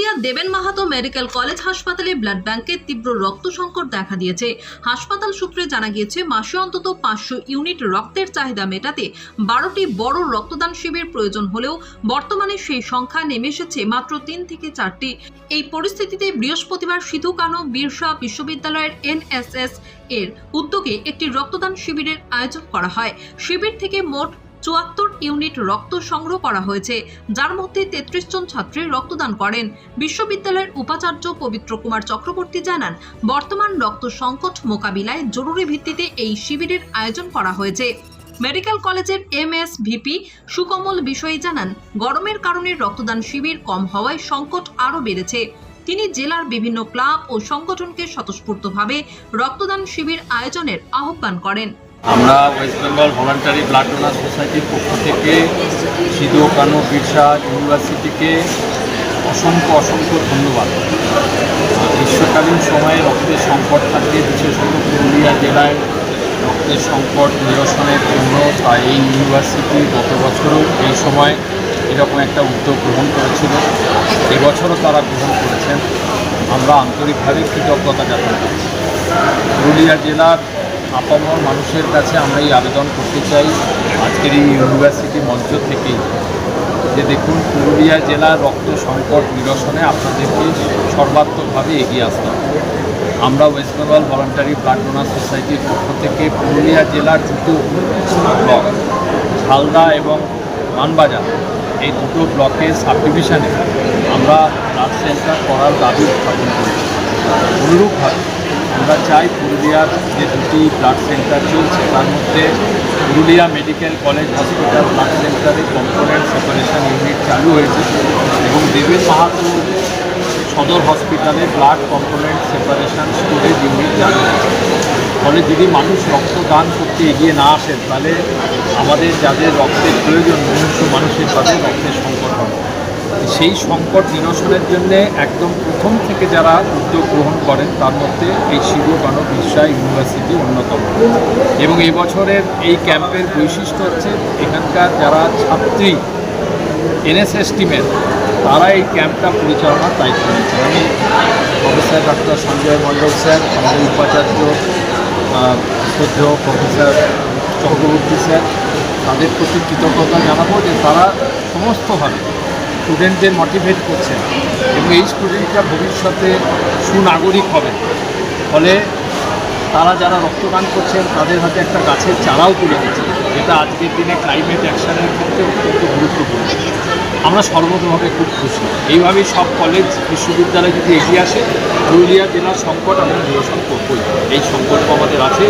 পুরুলিয়া দেবেন Mahato medical college হাসপাতালে blood ব্যাংকের তীব্র রক্ত সংকট দেখা দিয়েছে। হাসপাতাল সূত্রে জানা গিয়েছে মাসে অন্তত 500 ইউনিট রক্তের চাহিদা মেটাতে 12টি বড় রক্তদান শিবির প্রয়োজন হলেও বর্তমানে সেই সংখ্যা নেমে এসেছে মাত্র 3 থেকে 4টি। এই পরিস্থিতিতে বৃহস্পতিবার সিধু কানু বিরসা বিশ্ববিদ্যালয়ের এনএসএস এর উদ্যোগে একটি রক্তদান শিবিরের আয়োজন করা হয়। শিবির থেকে মোট 74 ইউনিট রক্ত সংগ্রহ করা হয়েছে, যার মধ্যে 33 জন ছাত্রী রক্তদান করেন। বিশ্ববিদ্যালয়ের উপাচার্য পবিত্র কুমার চক্রবর্তী জানান, বর্তমান রক্ত সংকট মোকাবিলায় জরুরি ভিত্তিতে এই শিবিরের আয়োজন করা হয়েছে। মেডিকেল কলেজের এমএসভিপি সুকমল বিষয় জানান, গরমের কারণে রক্তদান শিবির কম হওয়ায় সংকট আরও বেড়েছে। তিনি জেলার বিভিন্ন ক্লাব ও সংগঠনকে স্বতঃস্ফূর্তভাবে রক্তদান শিবির আয়োজনের আহ্বান করেন। আমরা West Bengal voluntary blood donor সোসাইটির পক্ষ থেকে সিধু কানু বিরসা ইউনিভার্সিটিকে অসংখ্য ধন্যবাদ। গ্রীষ্মকালীন সময়ে রক্তের সংকট থাকে, বিশেষত পুরুলিয়া জেলায় রক্তের সংকট নিরসনের জন্য তাই এই ইউনিভার্সিটি গত বছরও এই সময় এরকম একটা উদ্যোগ গ্রহণ করেছিল। এবছরও তারা গ্রহণ করেছেন। আমরা আন্তরিকভাবে কৃতজ্ঞতা জ্ঞাপন করছি। পুরুলিয়া জেলার আপামর মানুষের কাছে আমরা এই আবেদন করতে চাই আজকের এই ইউনিভার্সিটি মঞ্চ থেকেই, যে দেখুন, পুরুলিয়া জেলার রক্ত সংকট নিরসনে আপনাদেরকে সর্বাত্মকভাবে এগিয়ে আসতে হবে। আমরা West Bengal voluntary blood donor সোসাইটির পক্ষ থেকে পুরুলিয়া জেলার দুটো ব্লক ঝালদা এবং মানবাজার, এই দুটো ব্লকের সাব ডিভিশনে আমরা ব্লাড সেন্টার করার দাবি উত্থাপন করেছি। অনুরূপভাবে আমরা চাই পুরুলিয়ার যে দুটি ব্লাড সেন্টার চলছে তার মধ্যে Purulia medical college hospital blood সেন্টারে কম্পোনেন্ট সেপারেশন ইউনিট চালু হয়েছে এবং দেবেন মাহাতো সদর হসপিটালে blood component separation storage unit চালু হয়েছে। ফলে যদি মানুষ রক্তদান করতে এগিয়ে না আসেন তাহলে আমাদের যাদের রক্তের প্রয়োজন মুমূর্ষু মানুষের তাদের রক্তের সংকট হবে। সেই সংকট নিরসনের জন্যে একদম প্রথম থেকে যারা উদ্যোগ গ্রহণ করেন তার মধ্যে এই সিধু কানু বিরসা ইউনিভার্সিটি অন্যতম। এবং এবছরের এই ক্যাম্পের বৈশিষ্ট্য হচ্ছে এখানকার যারা ছাত্রী এনএসএস টিমের তারা এই ক্যাম্পটা পরিচালনার দায়িত্ব নিয়েছেন। আমি প্রফেসর ডক্টর সঞ্জয় মণ্ডল স্যার, আমাদের উপাচার্য শ্রদ্ধেয় প্রফেসর চক্রবর্তী স্যার, তাদের প্রতি কৃতজ্ঞতা জানাবো যে তারা সমস্তভাবে স্টুডেন্টদের মোটিভেট করছেন এবং এই স্টুডেন্টরা ভবিষ্যতে সুনাগরিক হবে। ফলে তারা যারা রক্তদান করছেন তাদের হাতে একটা গাছের চারাও তুলে দিচ্ছেন, যেটা আজকের দিনে ক্লাইমেট অ্যাকশনের ক্ষেত্রে অত্যন্ত গুরুত্বপূর্ণ। আমরা সর্বতভাবে খুব খুশি। এইভাবেই সব কলেজ বিশ্ববিদ্যালয় যদি এগিয়ে আসে, পুরুলিয়া জেলার সংকট আমরা নিরসন করবই। এই সংকট আমাদের আছে।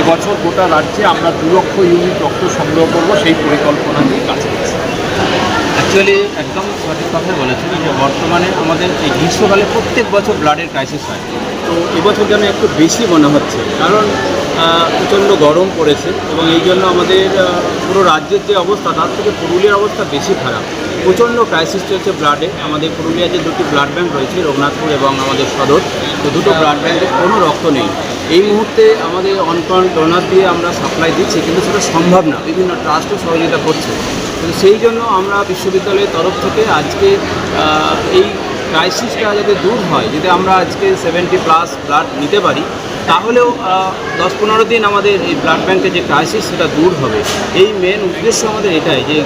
এবছর গোটা রাজ্যে আমরা 2 লক্ষ ইউনিট রক্ত সংগ্রহ করব, সেই পরিকল্পনা নিয়ে কাজ করছি। অ্যাকচুয়ালি একদম সঠিক কথাই বলেছেন যে বর্তমানে আমাদের এই গ্রীষ্মকালে প্রত্যেক বছর ব্লাডের ক্রাইসিস হয়, তো এবছর যেন একটু বেশি মনে হচ্ছে, কারণ প্রচণ্ড গরম পড়েছে এবং এই জন্য আমাদের পুরো রাজ্যের যে অবস্থা তার থেকে পুরুলিয়ার অবস্থা বেশি খারাপ। প্রচণ্ড ক্রাইসিস চলছে ব্লাডে। আমাদের পুরুলিয়ার যে দুটি ব্লাড ব্যাঙ্ক রয়েছে, রঘুনাথপুর এবং আমাদের সদর, তো দুটো ব্লাড ব্যাঙ্কে কোনো রক্ত নেই। এই মুহূর্তে আমাদের অনকন ডোনার দিয়ে আমরা সাপ্লাই দিচ্ছি, কিন্তু সেটা সম্ভব না, বিভিন্ন ট্রাস্টও সহযোগিতা করছে। কিন্তু সেই জন্য আমরা বিশ্ববিদ্যালয়ের তরফ থেকে আজকে এই ক্রাইসিসটা যাতে দূর হয়, যদি আমরা আজকে 70+ ব্লাড নিতে পারি, তাহলেও 10-15 দিন আমাদের এই ব্লাড ব্যাঙ্কের যে ক্রাইসিস সেটা দূর হবে। এই মেন উদ্দেশ্য আমাদের এটাই যে